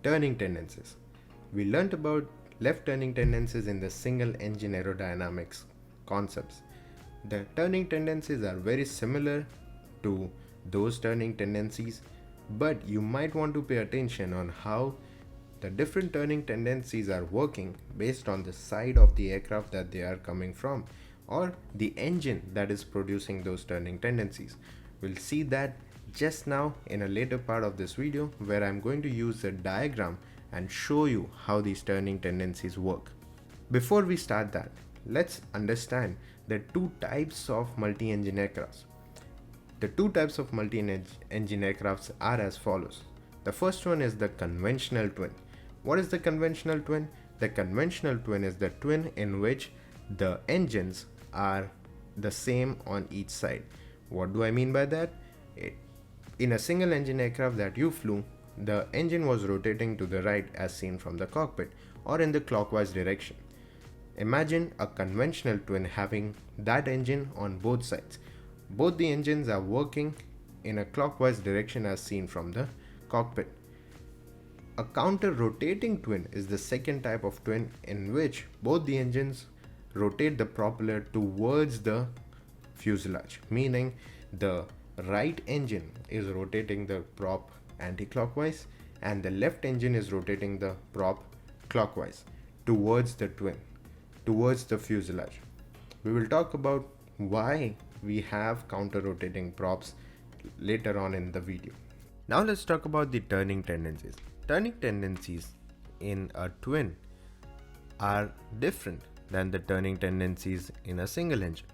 Turning tendencies. We learnt about left turning tendencies in the single engine aerodynamics concepts. The turning tendencies are very similar to those turning tendencies, but you might want to pay attention on how the different turning tendencies are working based on the side of the aircraft that they are coming from or the engine that is producing those turning tendencies. We'll see that just now in a later part of this video where I'm going to use a diagram and show you how these turning tendencies work. Before we start that, let's understand the two types of multi-engine aircrafts. The two types of multi-engine aircrafts are as follows. The first one is the conventional twin. What is the conventional twin? The conventional twin is the twin in which the engines are the same on each side. What do I mean by that? In a single engine aircraft that you flew, the engine was rotating to the right as seen from the cockpit or in the clockwise direction. Imagine a conventional twin having that engine on both sides. Both the engines are working in a clockwise direction as seen from the cockpit. A counter-rotating twin is the second type of twin in which both the engines rotate the propeller towards the fuselage, meaning the right engine is rotating the prop anti-clockwise and the left engine is rotating the prop clockwise towards the twin, towards the fuselage. We will talk about why we have counter-rotating props later on in the video. Now let's talk about the turning tendencies. Turning tendencies in a twin are different than the turning tendencies in a single engine.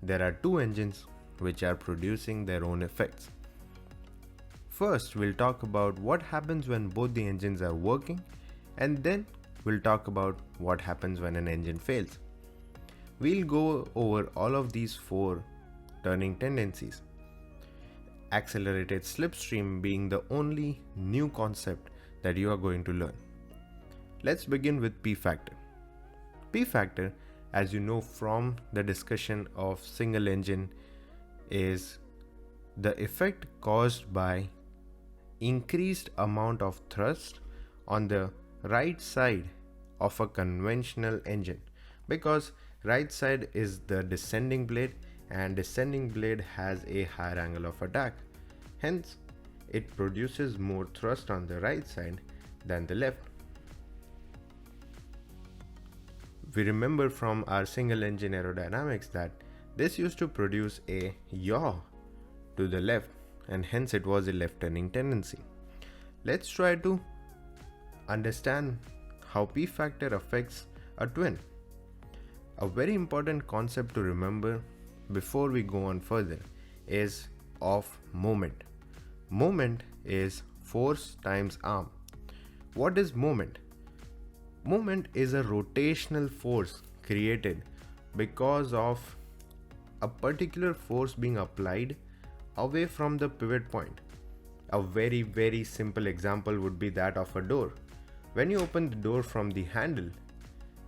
There are two engines which are producing their own effects. First, we'll talk about what happens when both the engines are working, and then we'll talk about what happens when an engine fails. We'll go over all of these four turning tendencies. Accelerated slipstream being the only new concept that you are going to learn. Let's begin with P factor. P factor, as you know from the discussion of single engine, is the effect caused by increased amount of thrust on the right side of a conventional engine, because right side is the descending blade and descending blade has a higher angle of attack. Hence, it produces more thrust on the right side than the left. We remember from our single engine aerodynamics that this used to produce a yaw to the left and hence it was a left turning tendency. Let's try to understand how P factor affects a twin. A very important concept to remember before we go on further is of moment. Moment is force times arm. What is moment? Moment is a rotational force created because of a particular force being applied away from the pivot point. A very simple example would be that of a door. When you open the door from the handle,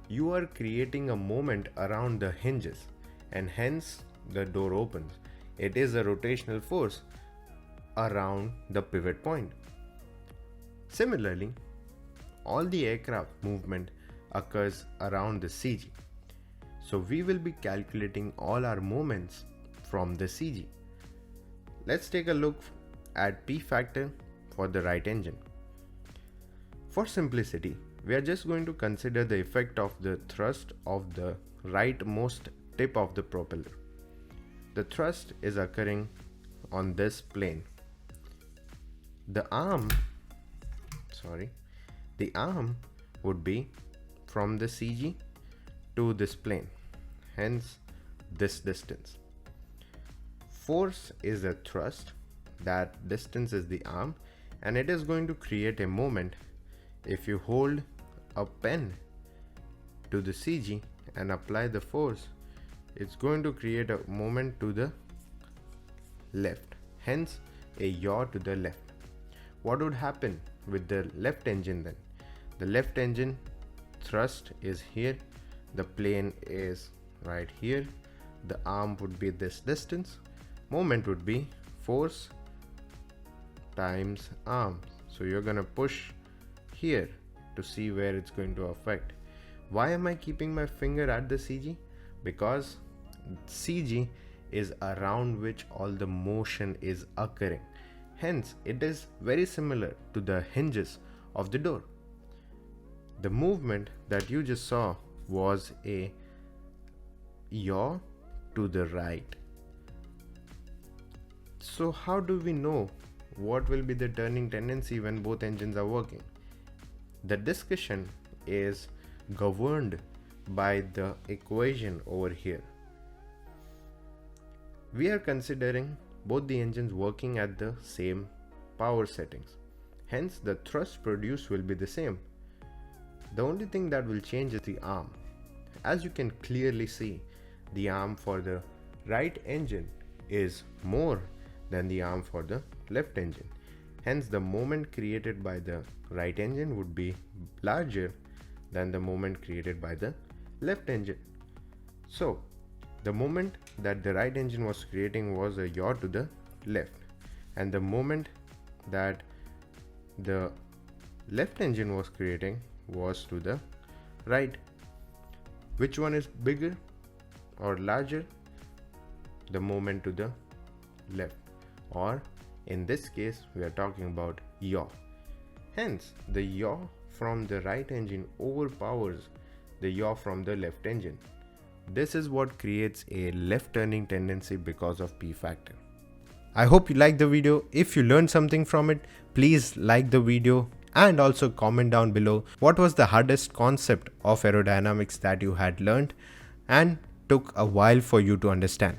you are creating a moment around the hinges and hence the door opens. It is a rotational force around the pivot point. Similarly, all the aircraft movement occurs around the CG. So we will be calculating all our moments from the CG. Let's take a look at P factor for the right engine. For simplicity, we are just going to consider the effect of the thrust of the rightmost tip of the propeller. The thrust is occurring on this plane. The arm would be from the CG to this plane, hence this distance. Force is a thrust, that distance is the arm, and it is going to create a moment. If you hold a pen to the CG and apply the force, it's going to create a moment to the left, hence a yaw to the left. What would happen with the left engine then? The left engine thrust is here, the plane is right here, the arm would be this distance, moment would be force times arm. So you're gonna push here to see where it's going to affect. Why am I keeping my finger at the CG? Because CG is around which all the motion is occurring. Hence, it is very similar to the hinges of the door. The movement that you just saw was a yaw to the right. So how do we know what will be the turning tendency when both engines are working? The discussion is governed by the equation over here. We are considering both the engines working at the same power settings. Hence, the thrust produced will be the same. The only thing that will change is the arm. As you can clearly see, the arm for the right engine is more than the arm for the left engine. Hence, the moment created by the right engine would be larger than the moment created by the left engine. So, the moment that the right engine was creating was a yaw to the left, and the moment that the left engine was creating was to the right. Which one is bigger or larger? The moment to the left, or in this case we are talking about yaw. Hence, the yaw from the right engine overpowers the yaw from the left engine. This is what creates a left turning tendency because of P factor. I hope you liked the video. If you learned something from it, please like the video and also comment down below what was the hardest concept of aerodynamics that you had learned and took a while for you to understand.